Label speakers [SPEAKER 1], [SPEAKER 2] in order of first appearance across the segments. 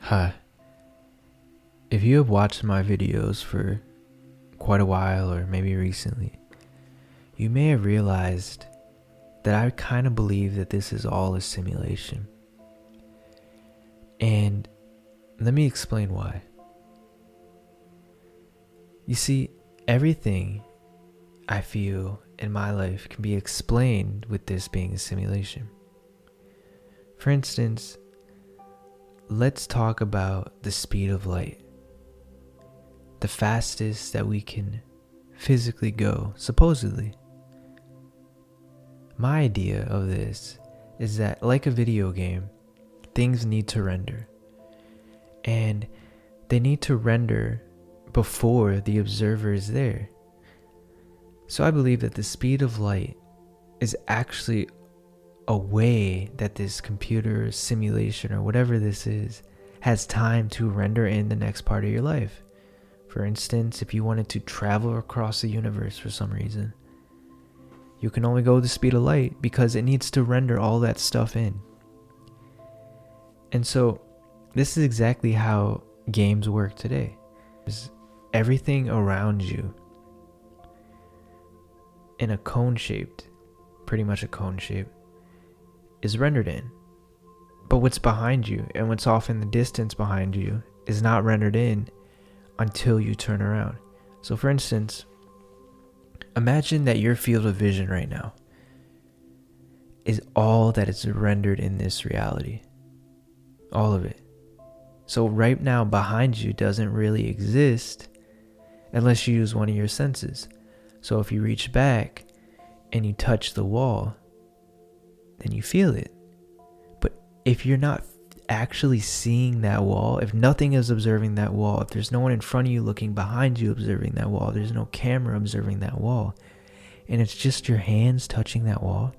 [SPEAKER 1] Hi. If you have watched my videos for quite a while, or maybe recently, you may have realized that I kind of believe that this is all a simulation. And let me explain why. You see, everything I feel in my life can be explained with this being a simulation. For instance, let's talk about the speed of light. The fastest that we can physically go, supposedly. My idea of this is that, like a video game, things need to render. And they need to render before the observer is there. So I believe that the speed of light is actually a way that this computer simulation, or whatever this is, has time to render in the next part of your life. For instance, if you wanted to travel across the universe for some reason, you can only go the speed of light because it needs to render all that stuff in. And so this is exactly how games work today. Everything around you in a cone shaped, pretty much a cone shape, is rendered in. But what's behind you and what's off in the distance behind you is not rendered in until you turn around. So for instance, imagine that your field of vision right now is all that is rendered in this reality. All of it. So right now behind you doesn't really exist unless you use one of your senses. So if you reach back and you touch the wall, then you feel it. But if you're not actually seeing that wall, if nothing is observing that wall, if there's no one in front of you looking behind you observing that wall, there's no camera observing that wall, and it's just your hands touching that wall,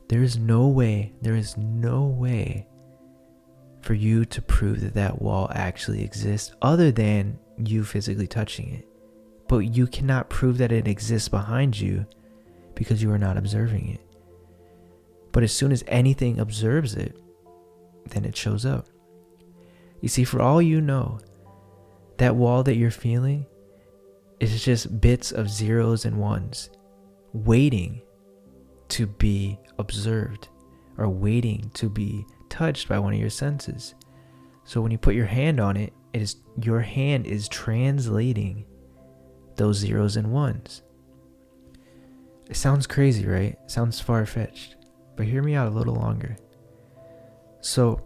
[SPEAKER 1] there is no way for you to prove that that wall actually exists other than you physically touching it. But you cannot prove that it exists behind you because you are not observing it. But as soon as anything observes it, then it shows up. You see, for all you know, that wall that you're feeling is just bits of zeros and ones waiting to be observed or waiting to be touched by one of your senses. So when you put your hand on it, your hand is translating those zeros and ones. It sounds crazy, right? It sounds far-fetched. But hear me out a little longer. So,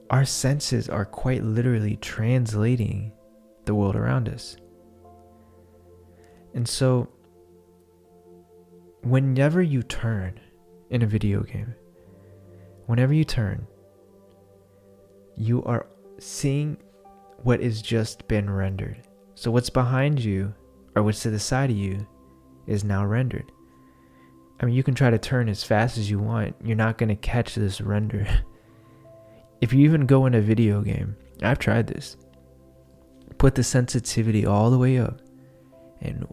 [SPEAKER 1] our senses are quite literally translating the world around us. And so, whenever you turn in a video game, whenever you turn, you are seeing what has just been rendered. So what's behind you, or what's to the side of you, is now rendered. I mean, you can try to turn as fast as you want. You're not going to catch this render. If you even go in a video game, I've tried this. Put the sensitivity all the way up and,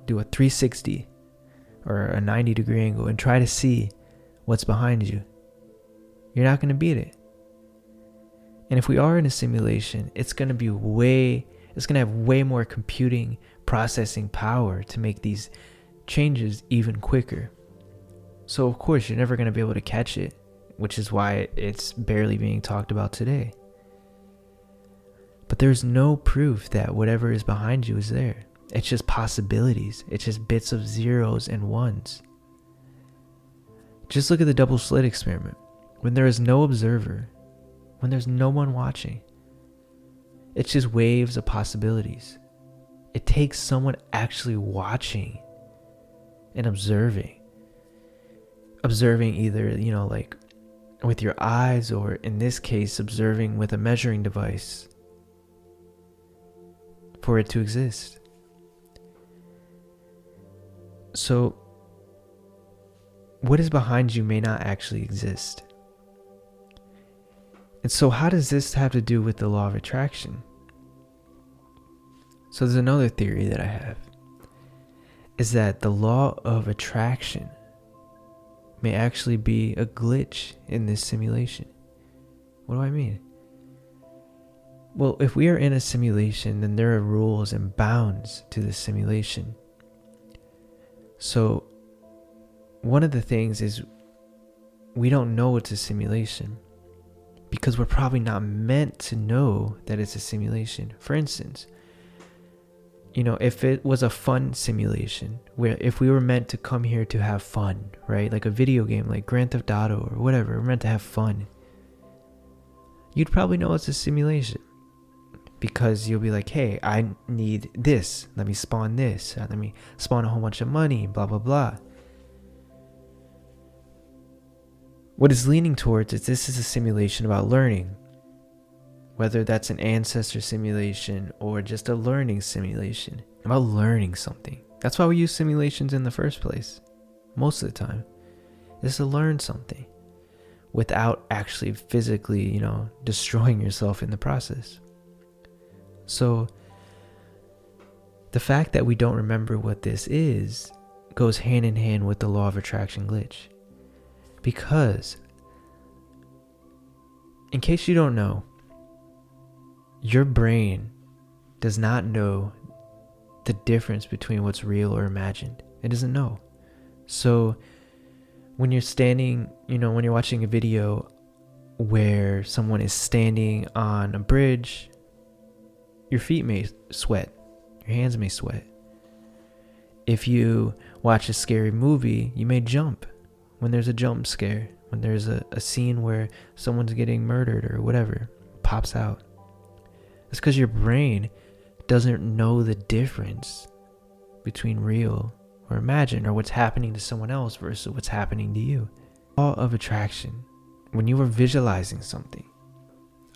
[SPEAKER 1] do a 360 or a 90-degree angle and try to see what's behind you. You're not going to beat it. And if we are in a simulation, it's going to have way more computing processing power to make these changes even quicker. So of course you're never going to be able to catch it, which is why it's barely being talked about today. But there's no proof that whatever is behind you is there. It's just possibilities. It's just bits of zeros and ones. Just look at the double slit experiment. When there is no observer, when there's no one watching, it's just waves of possibilities. It takes someone actually watching and observing either, like with your eyes, or in this case, observing with a measuring device for it to exist. So, what is behind you may not actually exist. And so how does this have to do with the law of attraction? So there's another theory that I have, is that the law of attraction may actually be a glitch in this simulation. What do I mean? Well, if we are in a simulation, then there are rules and bounds to the simulation. So one of the things is we don't know it's a simulation because we're probably not meant to know that it's a simulation. For instance, if it was a fun simulation, where if we were meant to come here to have fun, right? Like a video game like Grand Theft Auto or whatever, we're meant to have fun. You'd probably know it's a simulation because you'll be like, hey, I need this. Let me spawn this. Let me spawn a whole bunch of money, blah, blah, blah. What it's leaning towards is this is a simulation about learning. Whether that's an ancestor simulation or just a learning simulation. About learning something. That's why we use simulations in the first place. Most of the time. Is to learn something. Without actually physically, destroying yourself in the process. So, the fact that we don't remember what this is goes hand in hand with the law of attraction glitch. Because, in case you don't know, your brain does not know the difference between what's real or imagined. It doesn't know. So when you're standing, when you're watching a video where someone is standing on a bridge, your feet may sweat. Your hands may sweat. If you watch a scary movie, you may jump when there's a jump scare, when there's a scene where someone's getting murdered or whatever pops out. It's because your brain doesn't know the difference between real or imagined or what's happening to someone else versus what's happening to you. Law of attraction. When you are visualizing something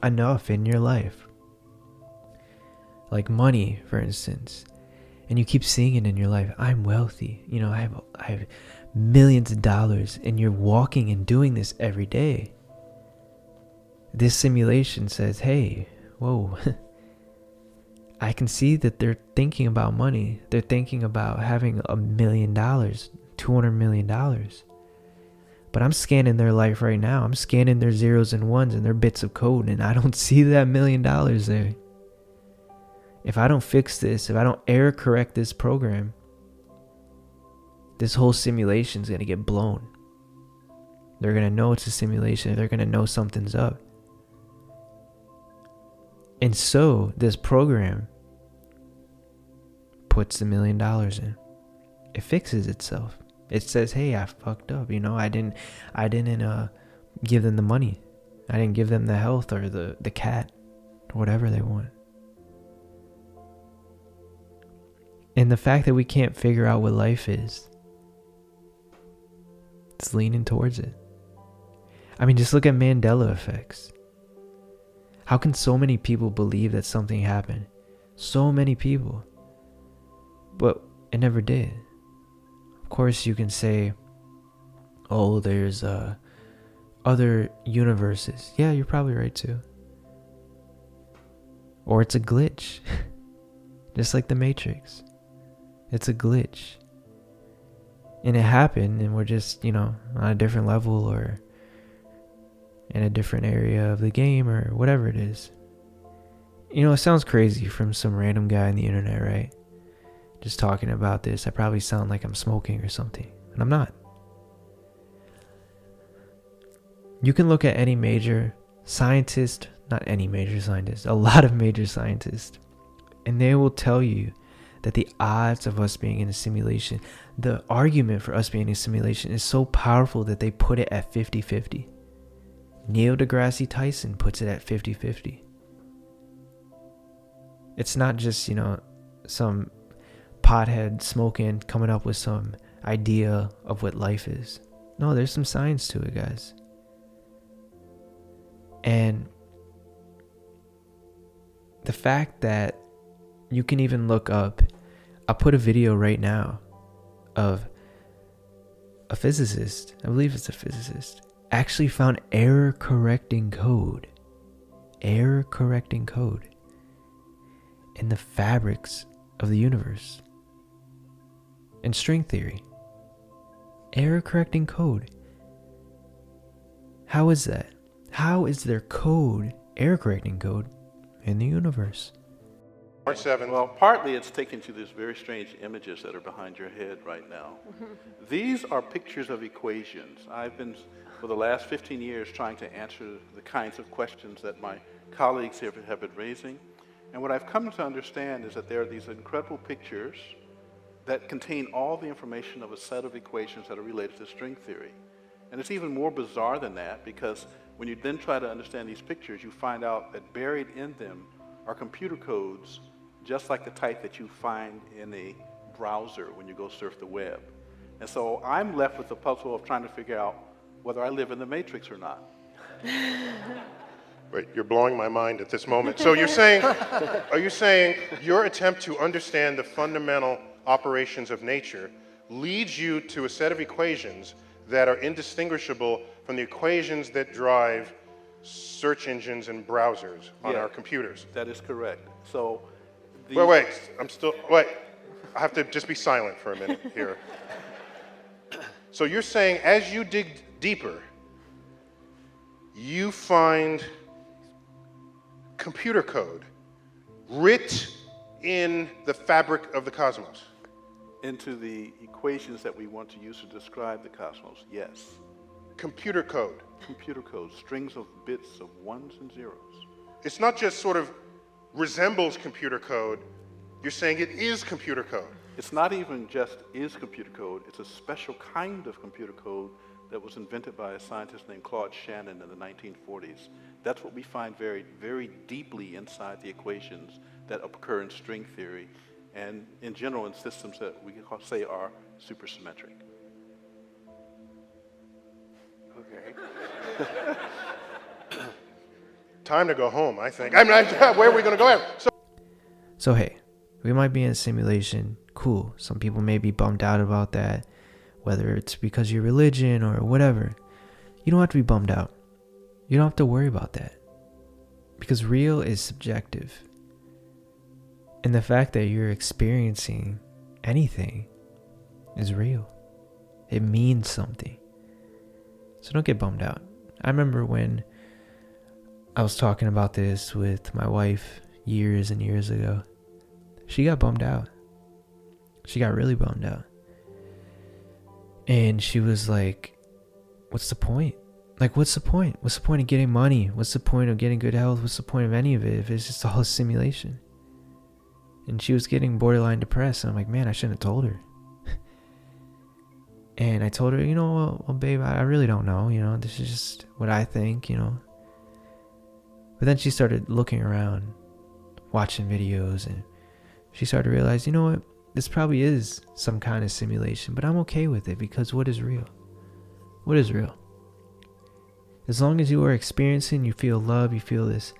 [SPEAKER 1] enough in your life, like money, for instance, and you keep seeing it in your life, I'm wealthy, I have millions of dollars, and you're walking and doing this every day. This simulation says, hey, whoa, I can see that they're thinking about money. They're thinking about having $1 million, $200 million. But I'm scanning their life right now. I'm scanning their zeros and ones and their bits of code, and I don't see that $1 million there. If I don't fix this, if I don't error correct this program, this whole simulation is going to get blown. They're going to know it's a simulation. They're going to know something's up. And so this program puts the $1 million in. It fixes itself. It says, hey, I fucked up. I didn't give them the money. I didn't give them the health or the cat or whatever they want. And the fact that we can't figure out what life is, it's leaning towards it. I mean, just look at Mandela effects. How can so many people believe that something happened? So many people. But it never did. Of course, you can say, oh, there's other universes. Yeah, you're probably right too. Or it's a glitch. Just like the Matrix. It's a glitch. And it happened, and we're just, on a different level or in a different area of the game or whatever it is. It sounds crazy from some random guy on the internet, right? Just talking about this. I probably sound like I'm smoking or something, and I'm not. You can look at any major scientist, not any major scientist, a lot of major scientists, and they will tell you that the odds of us being in a simulation, the argument for us being in a simulation is so powerful that they put it at 50-50. Neil deGrasse Tyson puts it at 50-50. It's not just, some pothead smoking, coming up with some idea of what life is. No, there's some science to it, guys. And the fact that you can even look up, I'll put a video right now of a physicist, I believe it's a physicist, actually found error correcting code in the fabrics of the universe. In string theory. Error correcting code. How is that? How is there code, error correcting code, in the universe?
[SPEAKER 2] March 7th.
[SPEAKER 3] Well, partly it's taken to these very strange images that are behind your head right now. These are pictures of equations. I've been, for the last 15 years, trying to answer the kinds of questions that my colleagues have been raising. And what I've come to understand is that there are these incredible pictures that contain all the information of a set of equations that are related to string theory. And it's even more bizarre than that, because when you then try to understand these pictures, you find out that buried in them are computer codes just like the type that you find in a browser when you go surf the web. And so I'm left with the puzzle of trying to figure out whether I live in the Matrix or not.
[SPEAKER 2] Wait, you're blowing my mind at this moment. So are you saying your attempt to understand the fundamental operations of nature leads you to a set of equations that are indistinguishable from the equations that drive search engines and browsers on our computers?
[SPEAKER 3] That is correct. So
[SPEAKER 2] Wait, I have to just be silent for a minute here. So you're saying as you dig deeper, you find computer code writ in the fabric of the cosmos?
[SPEAKER 3] into the equations that we want to use to describe the cosmos, yes.
[SPEAKER 2] Computer code.
[SPEAKER 3] Computer code, strings of bits of ones and zeros.
[SPEAKER 2] It's not just sort of resembles computer code, you're saying it is computer code.
[SPEAKER 3] It's not even just is computer code, it's a special kind of computer code that was invented by a scientist named Claude Shannon in the 1940s. That's what we find very, very deeply inside the equations that occur in string theory and in general in systems that we can say are supersymmetric.
[SPEAKER 2] Okay. Time to go home, I think. Where are we going to go?
[SPEAKER 1] So hey, we might be in a simulation. Cool. Some people may be bummed out about that, whether it's because of your religion or whatever. You don't have to be bummed out. You don't have to worry about that. Because real is subjective. And the fact that you're experiencing anything is real. It means something. So don't get bummed out. I remember when I was talking about this with my wife years and years ago. She got bummed out. She got really bummed out. And she was like, what's the point? Like, what's the point? What's the point of getting money? What's the point of getting good health? What's the point of any of it if it's just all a simulation? And she was getting borderline depressed. And I'm like, man, I shouldn't have told her. And I told her, well, babe, I really don't know. This is just what I think, But then she started looking around, watching videos, and she started to realize, what? This probably is some kind of simulation, but I'm okay with it because what is real? What is real? As long as you are experiencing, you feel love, you feel this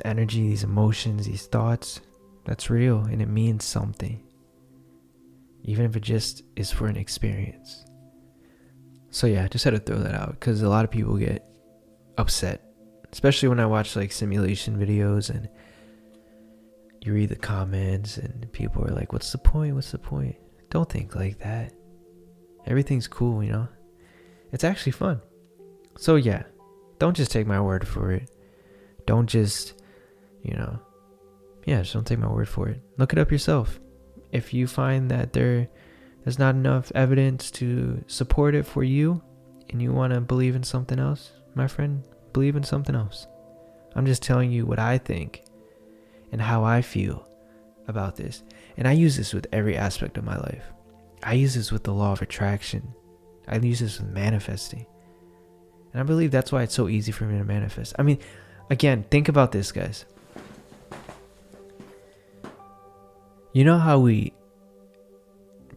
[SPEAKER 1] energy, these emotions, these thoughts, that's real and it means something. Even if it just is for an experience. So yeah, just had to throw that out because a lot of people get upset, especially when I watch like simulation videos and you read the comments and people are like, what's the point? What's the point? Don't think like that. Everything's cool, It's actually fun. So yeah, don't just take my word for it. Don't just, just don't take my word for it. Look it up yourself. If you find that there's not enough evidence to support it for you and you want to believe in something else, my friend, believe in something else. I'm just telling you what I think and how I feel about this. And I use this with every aspect of my life. I use this with the law of attraction. I use this with manifesting. And I believe that's why it's so easy for me to manifest. I mean, again, think about this, guys. You know how we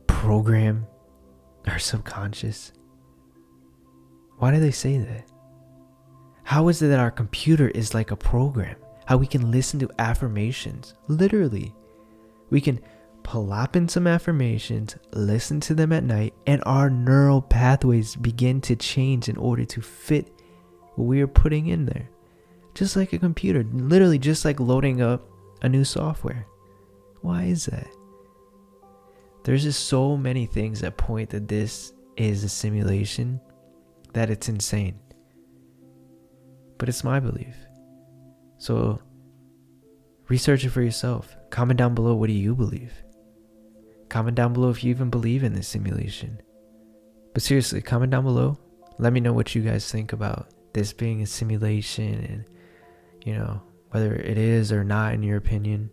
[SPEAKER 1] program our subconscious? Why do they say that? How is it that our computer is like a program? How we can listen to affirmations. Literally. We can plop in some affirmations, listen to them at night, and our neural pathways begin to change in order to fit what we are putting in there. Just like a computer. Literally just like loading up a new software. Why is that? There's just so many things that point that this is a simulation that it's insane. but it's my belief. So research it for yourself. Comment down below, what do you believe? Comment down below if you even believe in this simulation. But seriously, comment down below. Let me know what you guys think about this being a simulation, and whether it is or not in your opinion.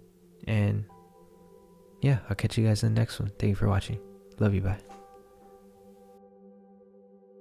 [SPEAKER 1] And yeah, I'll catch you guys in the next one. Thank you for watching. Love you. Bye.